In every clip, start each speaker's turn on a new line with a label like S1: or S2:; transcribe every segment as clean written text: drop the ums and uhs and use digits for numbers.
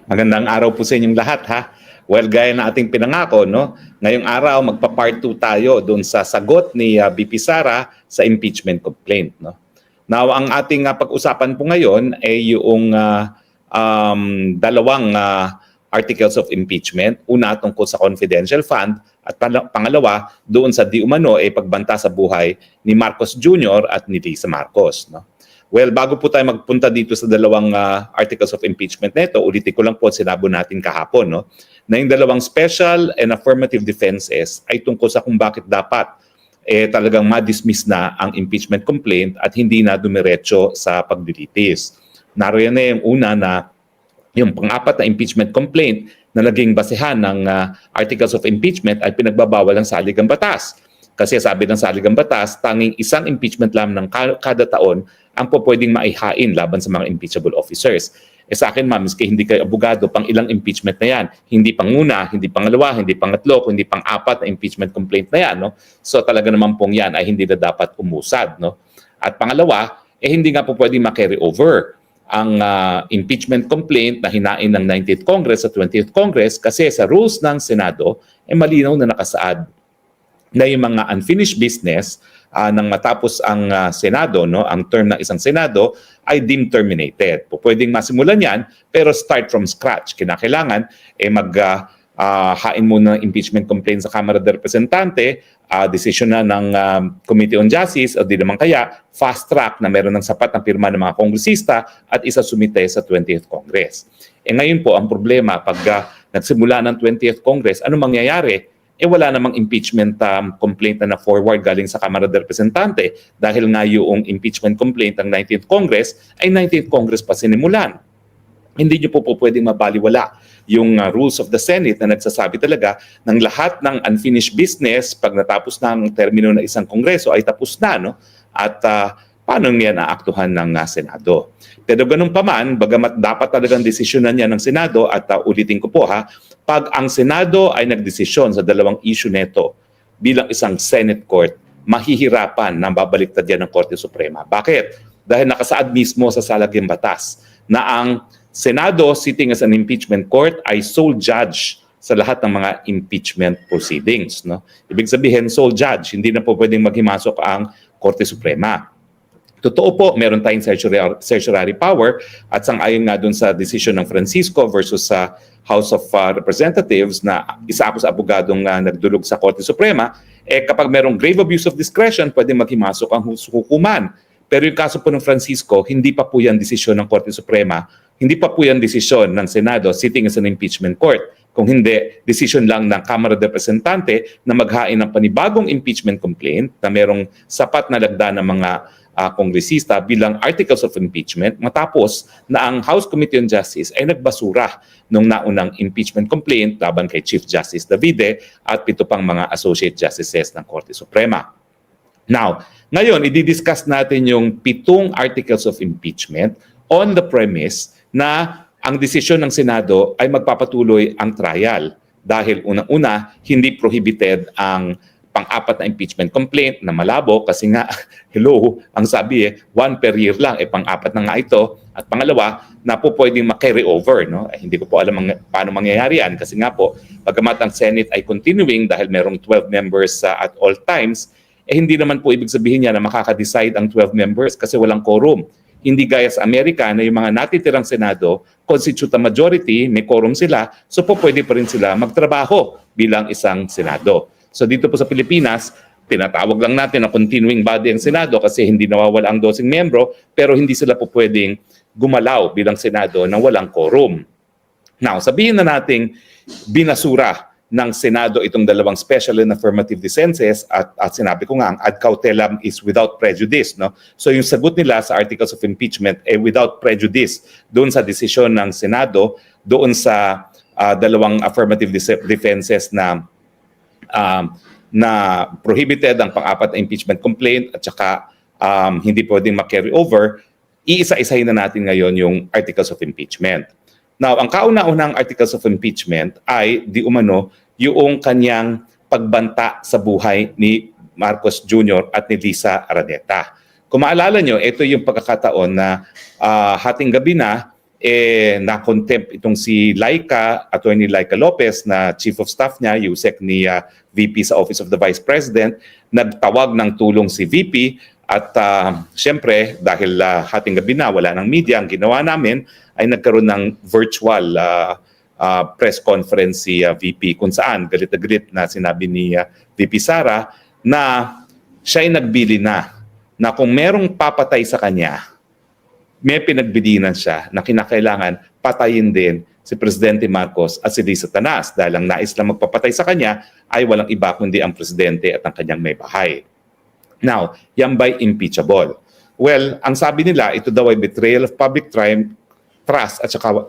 S1: Magandang araw po sa inyong lahat ha. Well, gaya na ating pinangako, no? Ngayong araw magpa-part 2 tayo doon sa sagot ni VP Sara sa impeachment complaint, no? Now, ang ating pag-usapan po ngayon ay yung dalawang articles of impeachment. Una tungkol sa confidential fund at pangalawa doon sa di umano ay pagbanta sa buhay ni Marcos Jr. at ni Lisa Marcos, no? Well, bago po tayo magpunta dito sa dalawang articles of impeachment nito, ulitin ko lang po sinabo natin kahapon, no, na yung dalawang special and affirmative defenses ay tungkol sa kung bakit dapat talagang ma-dismiss na ang impeachment complaint at hindi na dumiretso sa pagdilitis. Naroon na yung una na yung pang-apat na impeachment complaint na naging basehan ng articles of impeachment ay pinagbabawal ng saligang batas. Kasi sabi ng saligang batas, tanging isang impeachment lamang ng kada taon ang po pwedeng maihain laban sa mga impeachable officers. Sa akin, ma'am, miski hindi kayo abogado, pang ilang impeachment na yan. Hindi panguna, hindi pangalawa, hindi pangatlo, kundi pang-apat na impeachment complaint na yan. No? So talaga naman pong yan ay hindi na dapat umusad. No? At pangalawa, hindi nga po pwedeng ma-carry over ang impeachment complaint na hinain ng 19th Congress sa 20th Congress kasi sa rules ng Senado, malinaw na nakasaad na yung mga unfinished business nang matapos ang Senado, no, ang term ng isang Senado ay deemed terminated. Pwedeng masimulan yan, pero start from scratch. Kinakailangan hain muna ng impeachment complaint sa Kamara de Representante, decision na ng Committee on Justice, o di naman kaya fast track na meron ng sapat na pirma ng mga kongresista at isa sumite sa 20th Congress. Ngayon po, ang problema, pag nagsimula ng 20th Congress, ano mangyayari? Wala namang impeachment complaint na forward galing sa Kamara de Representante dahil nga yung impeachment complaint ng 19th Congress ay 19th Congress pa sinimulan. Hindi nyo po pwedeng mabaliwala yung rules of the Senate na nagsasabi talaga ng lahat ng unfinished business pag natapos na ang termino ng isang Kongreso ay tapos na, no? At paano yan naaktuhan ng Senado? Pero ganun pa man, bagamat dapat talagang desisyonan niya ng Senado at ulitin ko po ha, pag ang Senado ay nagdesisyon sa dalawang issue neto bilang isang Senate Court, mahihirapan na babaliktad yan ng Korte Suprema. Bakit? Dahil nakasaad mismo sa Salagyang Batas na ang Senado sitting as an impeachment court ay sole judge sa lahat ng mga impeachment proceedings. No? Ibig sabihin, sole judge, hindi na po pwedeng maghimasok ang Korte Suprema. Totoo po, meron tayong certiorari power at sang-ayon nga dun sa decision ng Francisco versus sa House of Representatives na isa ako sa abogadong nagdulog sa Korte Suprema, kapag merong grave abuse of discretion, pwede maghimasok ang hukuman. Pero yung kaso po ng Francisco, hindi pa po yan desisyon ng Korte Suprema, hindi pa po yan desisyon ng Senado sitting as an impeachment court. Kung hindi, decision lang ng Kamara de Representante na maghain ng panibagong impeachment complaint na merong sapat na lagda ng mga kongresista bilang articles of impeachment matapos na ang House Committee on Justice ay nagbasura nung naunang impeachment complaint laban kay Chief Justice Davide at 7 pang mga Associate Justices ng Korte Suprema. Now, ngayon, i-discuss natin yung 7 articles of impeachment on the premise na ang desisyon ng Senado ay magpapatuloy ang trial dahil unang-una, hindi prohibited ang pang-apat na impeachment complaint na malabo kasi nga, hello, ang sabi 1 per year lang, pang-apat na nga ito. At pangalawa, na po pwedeng ma-carry over. No? Hindi ko po alam paano mangyayari yan kasi nga po, pagkamat ang Senate ay continuing dahil merong 12 members at all times, hindi naman po ibig sabihin niya na makaka-decide ang 12 members kasi walang quorum. Hindi gaya sa Amerika na yung mga natitirang Senado, constitute a majority, may quorum sila, so po pwede pa rin sila magtrabaho bilang isang Senado. So dito po sa Pilipinas, tinatawag lang natin na continuing body ang Senado kasi hindi nawawala ang 12 miyembro, pero hindi sila po pwedeng gumalaw bilang Senado na walang quorum. Now, sabihin na nating binasura ng Senado itong dalawang special and affirmative defenses at sinabi ko nga ang ad cautelam is without prejudice, no? So yung sagot nila sa articles of impeachment without prejudice doon sa desisyon ng Senado, doon sa dalawang affirmative defenses na prohibited ang pang-apat na impeachment complaint at saka hindi pwedeng ma-carry over, iisa-isahin na natin ngayon yung articles of impeachment. Now, ang kauna-unang articles of impeachment ay di umano yung kanyang pagbanta sa buhay ni Marcos Jr. at ni Lisa Araneta. Kung maalala nyo, ito yung pagkakataon na hating gabi na na-contempt itong si Laika, Attorney Laika Lopez, na Chief of Staff niya, USEC ni VP sa Office of the Vice President, nagtawag ng tulong si VP at siyempre dahil hating gabi na, wala ng media, ang ginawa namin ay nagkaroon ng virtual press conference si VP kung saan galit na galit na sinabi ni VP Sara na siya ay nagbili na kung merong papatay sa kanya, may pinagbilinan siya na kinakailangan patayin din si Presidente Marcos at si Lisa Tanas dahil ang nais lang magpapatay sa kanya ay walang iba kundi ang Presidente at ang kanyang may bahay. Now, yan ba'y impeachable? Well, ang sabi nila, ito daw ay betrayal of public trust at saka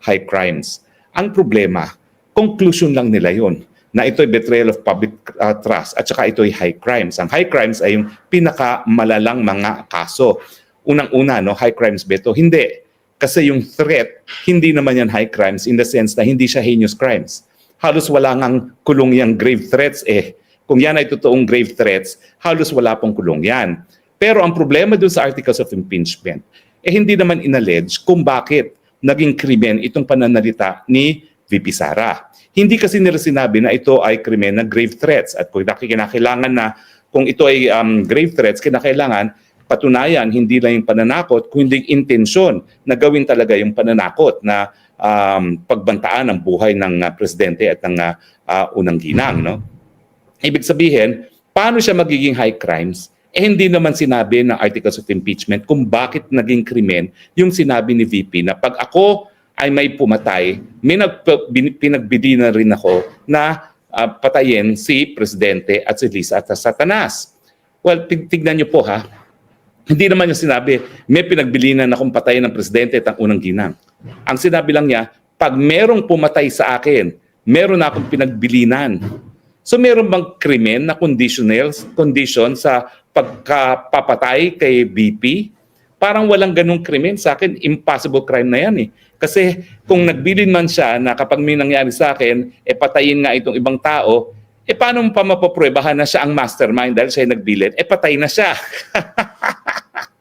S1: high crimes. Ang problema, conclusion lang nila yun na ito ay betrayal of public trust at saka ito ay high crimes. Ang high crimes ay yung pinakamalalang mga kaso. Unang-una, no, high crimes ba ito? Hindi. Kasi yung threat, hindi naman yan high crimes in the sense na hindi siya heinous crimes. Halos wala ngang kulong yung grave threats eh. Kung yan ay totoong grave threats, halos wala pong kulong yan. Pero ang problema dun sa articles of impeachment, hindi naman inallege kung bakit naging krimen itong pananalita ni VP Sara. Hindi kasi nila sinabi na ito ay krimen na grave threats. At kung kinakailangan na, kung ito ay grave threats, kinakailangan patunayan hindi lang yung pananakot, kundi intensyon na gawin talaga yung pananakot na pagbantaan ng buhay ng presidente at ng unang ginang. No? Ibig sabihin, paano siya magiging high crimes? Hindi naman sinabi ng articles of impeachment kung bakit naging krimen yung sinabi ni VP na pag ako ay may pumatay, may pinagbili na rin ako na patayin si Presidente at si Lisa at Satanas. Well, tignan niyo po ha, hindi naman niya sinabi, may pinagbilinan akong patayin ng Presidente at ang unang ginang. Ang sinabi lang niya, pag merong pumatay sa akin, meron na akong pinagbilinan. So meron bang krimen na condition sa pagkapapatay kay BP? Parang walang ganung krimen. Sa akin, impossible crime na yan eh. Kasi kung nagbilin man siya na kapag may nangyari sa akin, patayin nga itong ibang tao, paano mo pa mapapruebahan na siya ang mastermind dahil siya nagbilin? Patay na siya.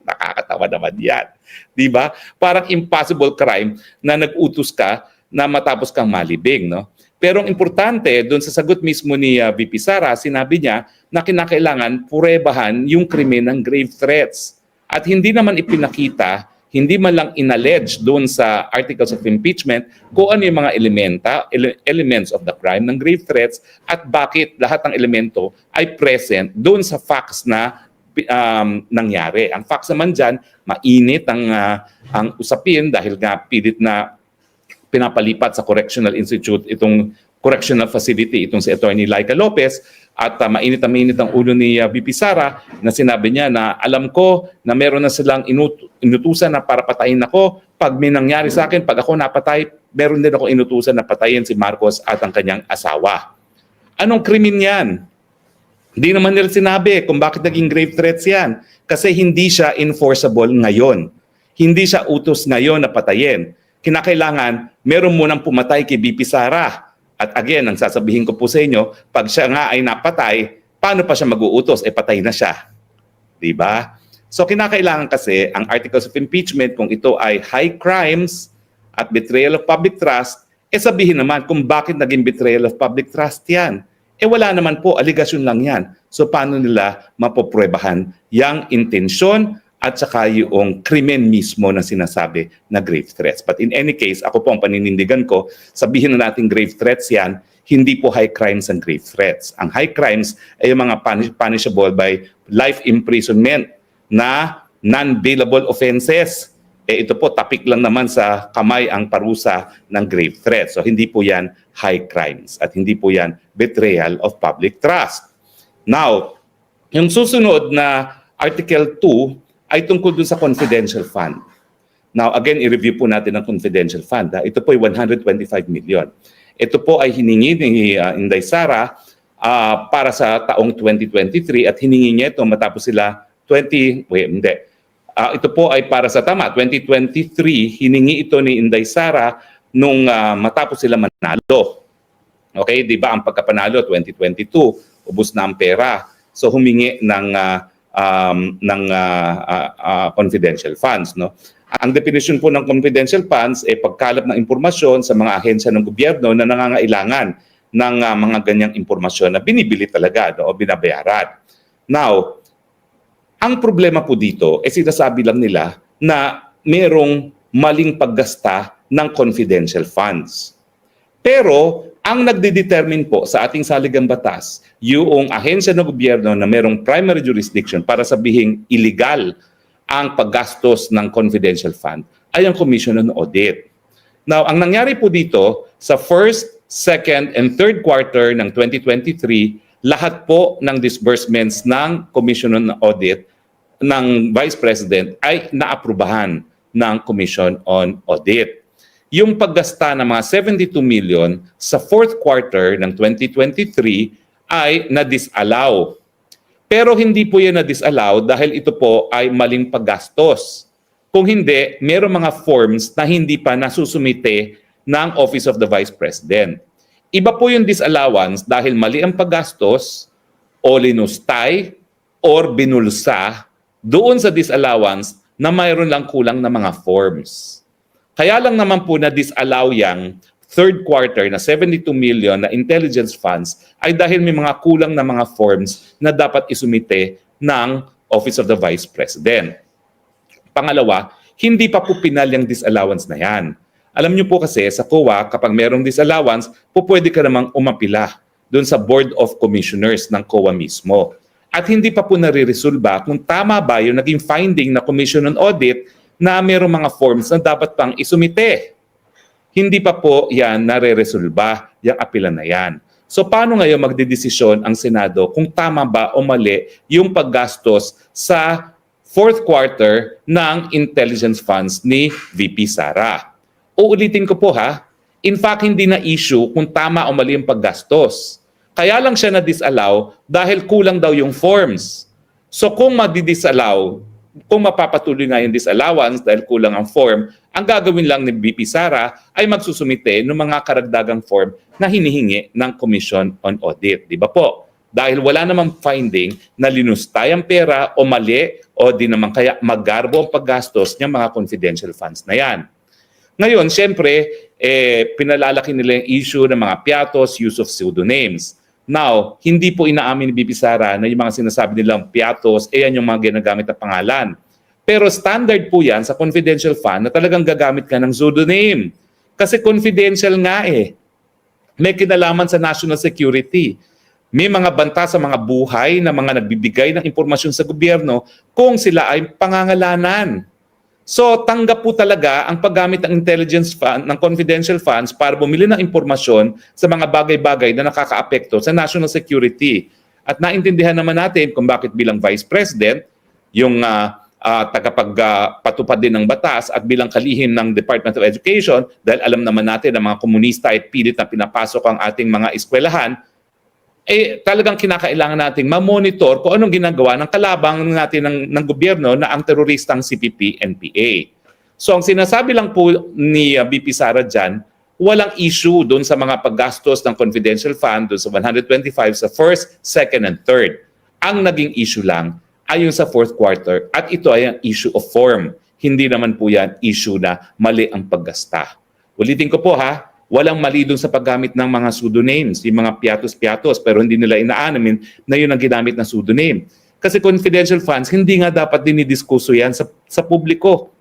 S1: Nakakatawa naman yan. Diba? Parang impossible crime na nag-utos ka na matapos kang malibing. No? Pero ang importante, doon sa sagot mismo ni VP Sara, sinabi niya na kinakailangan purebahan yung krimen ng grave threats. At hindi naman ipinakita, hindi man lang inallege doon sa articles of impeachment kung ano yung mga elements of the crime ng grave threats at bakit lahat ng elemento ay present doon sa facts na nangyari. Ang facts naman dyan, mainit ang usapin dahil nga pilit na pinapalipat sa Correctional Institute itong correctional facility itong si Attorney Laika Lopez at mainit ang ulo ni VP Sara na sinabi niya na alam ko na meron na silang inutusan na para patayin ako. Pag may nangyari sa akin, pag ako napatay, meron din ako inutusan na patayin si Marcos at ang kanyang asawa. Anong krimen yan? Hindi naman nila sinabi kung bakit naging grave threats yan. Kasi hindi siya enforceable ngayon. Hindi siya utos ngayon na patayin. Kinakailangan, meron munang pumatay kay VP Sara. At again, ang sasabihin ko po sa inyo, pag siya nga ay napatay, paano pa siya mag-uutos? Patay na siya. Diba? So kinakailangan kasi ang articles of impeachment, kung ito ay high crimes at betrayal of public trust, sabihin naman kung bakit naging betrayal of public trust yan. Wala naman po, aligasyon lang yan. So paano nila mapopruebahan yung intensyon at saka yung krimen mismo na sinasabi na grave threats. But in any case, ako po ang paninindigan ko, sabihin na natin grave threats yan, hindi po high crimes ang grave threats. Ang high crimes ay yung mga punishable by life imprisonment na non-bailable offenses. Ito po, tapik lang naman sa kamay ang parusa ng grave threats. So hindi po yan high crimes at hindi po yan betrayal of public trust. Now, yung susunod na Article 2 ay tungkol dun sa confidential fund. Now, again, i-review po natin ang confidential fund. Ito po ay 125 million. Ito po ay hiningi ni Inday Sara para sa taong 2023 at hiningi niya ito matapos sila ito po ay para sa 2023, hiningi ito ni Inday Sara nung matapos sila manalo. Okay, di ba ang pagkapanalo 2022, ubos na ang pera. So humingi ng confidential funds, no? Ang definition po ng confidential funds ay pagkalap ng impormasyon sa mga ahensya ng gobyerno na nangangailangan ng mga ganyang impormasyon na binibili talaga, no, o binabayaran. Now, ang problema po dito ay sinasabi lang nila na merong maling paggasta ng confidential funds. Pero ang nagdedetermine po sa ating saligang batas, yung ahensya ng gobyerno na merong primary jurisdiction para sabihing illegal ang paggastos ng confidential fund ay ang Commission on Audit. Now, ang nangyari po dito sa first, second, and third quarter ng 2023, lahat po ng disbursements ng Commission on Audit ng Vice President ay naaprubahan ng Commission on Audit. Yung paggasta ng mga 72 million sa fourth quarter ng 2023 ay na-disallow. Pero hindi po yan na-disallow dahil ito po ay maling paggastos. Kung hindi, mayroong mga forms na hindi pa nasusumite ng Office of the Vice President. Iba po yung disallowance dahil mali ang paggastos o linustay or binulsa doon sa disallowance na mayroon lang kulang na mga forms. Kaya lang naman po na disallow yang third quarter na 72 million na intelligence funds ay dahil may mga kulang na mga forms na dapat isumite ng Office of the Vice President. Pangalawa, hindi pa po pinal yung disallowance na yan. Alam niyo po kasi sa COA, kapag merong disallowance, po pwede ka namang umapila doon sa Board of Commissioners ng COA mismo. At hindi pa po nare-resolba kung tama ba yung naging finding na Commission on Audit na merong mga forms na dapat pang isumite. Hindi pa po yan nare-resolba, yung apila na yan. So paano ngayon magdedesisyon ang Senado kung tama ba o mali yung paggastos sa fourth quarter ng intelligence funds ni VP Sara? Uulitin ko po ha, in fact hindi na issue kung tama o mali yung paggastos. Kaya lang siya na-disallow dahil kulang daw yung forms. So kung madi-disallow, kung mapapatuloy nga yung disallowance dahil kulang ang form, ang gagawin lang ni VP Sara ay magsusumite ng mga karagdagang form na hinihingi ng Commission on Audit. Di ba po? Dahil wala namang finding na linustay ang pera o mali o di naman kaya magarbo ang paggastos ng mga confidential funds na yan. Ngayon, siyempre, pinalalaki nila yung issue ng mga piatos, use of pseudonyms. Now, hindi po inaamin ni VP Sara na yung mga sinasabi nilang piatos, yan yung mga ginagamit na pangalan. Pero standard po yan sa confidential fund na talagang gagamit ka ng pseudonym. Kasi confidential nga eh. May kinalaman sa national security. May mga banta sa mga buhay na mga nagbibigay ng impormasyon sa gobyerno kung sila ay pangangalanan. So, tanggap po talaga ang paggamit ng intelligence fund, ng confidential funds para bumili ng impormasyon sa mga bagay-bagay na nakakaapekto sa national security. At naintindihan naman natin kung bakit bilang Vice President, yung tagapagpatupad din ng batas at bilang kalihim ng Department of Education, dahil alam naman natin na mga komunista ay pilit na pinapasok ang ating mga eskwelahan, talagang kinakailangan nating ma-monitor kung anong ginagawa ng kalabang natin ng gobyerno na ang teroristang CPP-NPA. So ang sinasabi lang po ni VP Sara dyan, walang issue doon sa mga paggastos ng confidential fund doon sa 125 sa first, second, and third. Ang naging issue lang ay yung sa fourth quarter at ito ay ang issue of form. Hindi naman po yan issue na mali ang paggasta. Ulitin ko po ha, walang mali doon sa paggamit ng mga pseudonyms, yung mga piatos-piatos, pero hindi nila inaanamin na yun ang ginamit na pseudonym. Kasi confidential funds, hindi nga dapat dinidiskuso yan sa publiko.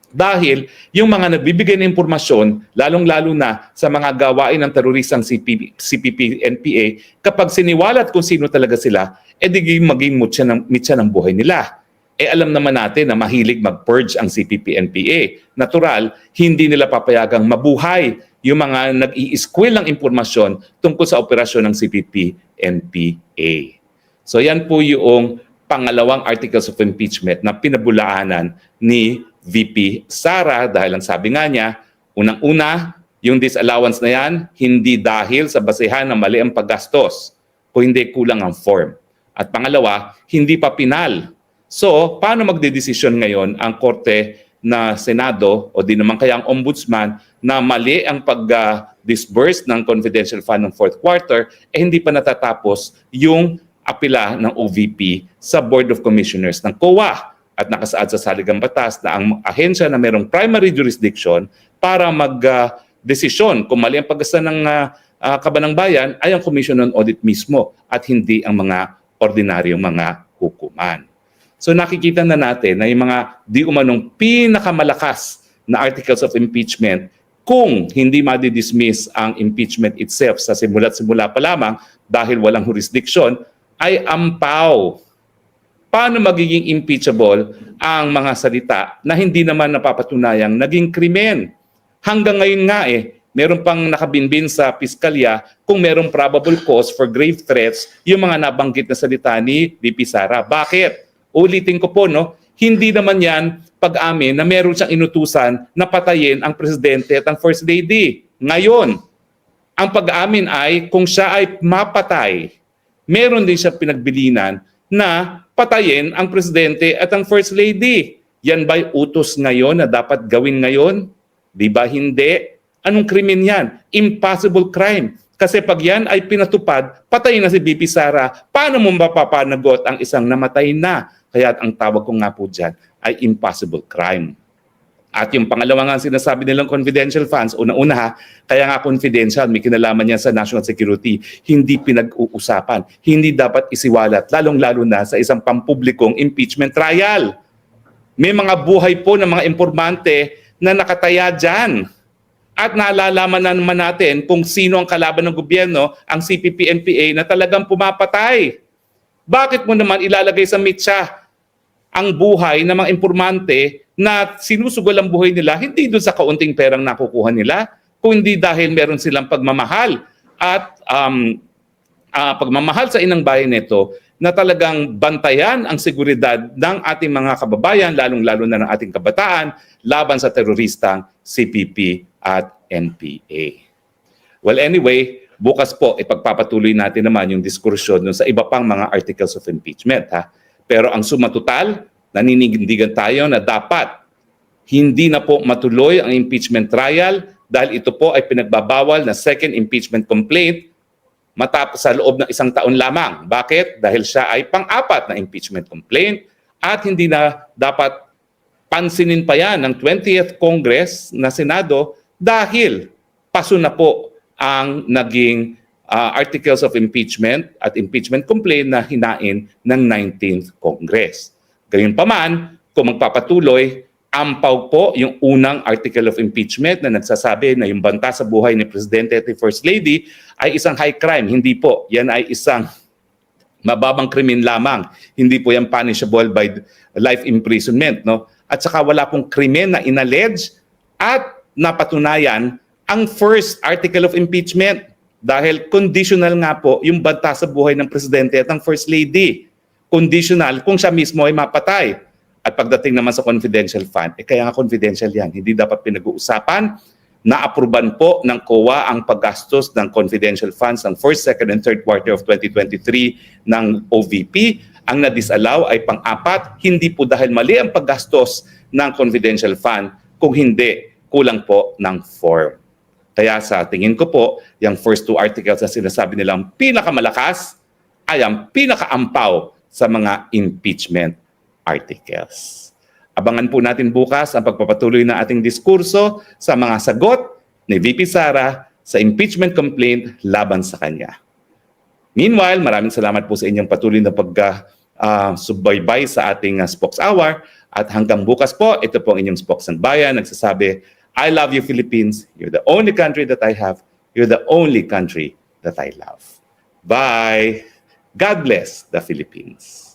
S1: Dahil yung mga nagbibigay ng impormasyon, lalong-lalo na sa mga gawain ng teroristang CPP-NPA, kapag siniwalat kung sino talaga sila, maging mitya ng buhay nila. Alam naman natin na mahilig mag-purge ang CPP-NPA. Natural, hindi nila papayagang mabuhay yung mga nag-i-squill ng impormasyon tungkol sa operasyon ng CPP-NPA. So yan po yung pangalawang articles of impeachment na pinabulaanan ni VP Sara dahil ang sabi nga niya, unang-una, yung disallowance na yan, hindi dahil sa basehan na mali ang paggastos o hindi kulang ang form. At pangalawa, hindi pa pinal. So, paano magdedesisyon ngayon ang Korte na Senado o di naman kaya ang Ombudsman na mali ang pag-disburse ng confidential fund ng fourth quarter, hindi pa natatapos yung apela ng OVP sa Board of Commissioners ng COA. at nakasaad sa saligang batas na ang ahensya na mayroong primary jurisdiction para mag-desisyon kung mali ang paggasta ng kaban ng bayan ay ang Commission on Audit mismo at hindi ang mga ordinaryong mga hukuman. So nakikita na natin na yung mga di umanong pinakamalakas na articles of impeachment, kung hindi madidismiss ang impeachment itself sa simula't simula pa lamang dahil walang jurisdiction, ay ampaw. Paano magiging impeachable ang mga salita na hindi naman napapatunayang naging krimen? Hanggang ngayon nga meron pang nakabinbin sa piskalya kung merong probable cause for grave threats yung mga nabanggit na salita ni VP Sara. Bakit? Ulitin ko po, no? Hindi naman yan pag-amin na meron siyang inutusan na patayin ang presidente at ang first lady. Ngayon, ang pag-amin ay kung siya ay mapatay, meron din siya pinagbilinan na patayin ang presidente at ang first lady. Yan ba'y utos ngayon na dapat gawin ngayon? Di ba hindi? Anong krimen yan? Impossible crime. Kasi pag yan ay pinatupad, patayin na si VP Sara. Paano mo mapapanagot ang isang namatay na? Kaya ang tawag ko nga po dyan ay impossible crime. At yung pangalawa nga sinasabi nilang confidential funds, una-una ha, kaya nga confidential, may kinalaman yan sa national security, hindi pinag-uusapan, hindi dapat isiwalat, lalong-lalo na sa isang pampublikong impeachment trial. May mga buhay po ng mga informante na nakataya dyan. At naalalaman na naman natin kung sino ang kalaban ng gobyerno, ang CPP-NPA na talagang pumapatay. Bakit mo naman ilalagay sa mitsa ang buhay ng mga informante na sinusugol ang buhay nila, hindi doon sa kaunting perang nakukuha nila, kundi dahil meron silang pagmamahal at pagmamahal sa inang bayan nito na talagang bantayan ang seguridad ng ating mga kababayan, lalong-lalo na ng ating kabataan, laban sa teroristang CPP at NPA. Well, anyway, bukas po ipagpapatuloy natin naman yung diskursyon sa iba pang mga articles of impeachment. Pero ang suma total, naninindigan tayo na dapat hindi na po matuloy ang impeachment trial dahil ito po ay pinagbabawal na second impeachment complaint matapos sa loob ng 1 taon lamang. Bakit? Dahil siya ay pang-apat na impeachment complaint at hindi na dapat pansinin pa yan ng 20th Congress na Senado dahil paso na po ang naging articles of impeachment at impeachment complaint na hinain ng 19th Congress. Gayunpaman, kung magpapatuloy, ampaw po yung unang article of impeachment na nagsasabi na yung banta sa buhay ni Presidente at ni First Lady ay isang high crime. Hindi po. Yan ay isang mababang krimen lamang. Hindi po yan punishable by life imprisonment. No? At saka wala pong krimen na inallege at napatunayan ang first article of impeachment. Dahil conditional nga po yung banta sa buhay ng Presidente at ng First Lady. Conditional kung siya mismo ay mapatay. At pagdating naman sa confidential fund, kaya nga confidential yan. Hindi dapat pinag-uusapan. Na-aproban po ng COA ang paggastos ng confidential funds ng first, second, and third quarter of 2023 ng OVP. Ang na-disallow ay pang-apat. Hindi po dahil mali ang paggastos ng confidential fund, kung hindi, kulang po ng form. Kaya sa tingin ko po, yung first 2 articles na sinasabi nilang pinakamalakas ay ang pinakaampaw sa mga impeachment articles. Abangan po natin bukas ang pagpapatuloy ng ating diskurso sa mga sagot ni VP Sara sa impeachment complaint laban sa kanya. Meanwhile, maraming salamat po sa inyong patuloy na pag-subaybay sa ating Spokes Hour. At hanggang bukas po, ito po ang inyong Spokes ng Bayan. Nagsasabi, I love you, Philippines. You're the only country that I have. You're the only country that I love. Bye. God bless the Philippines.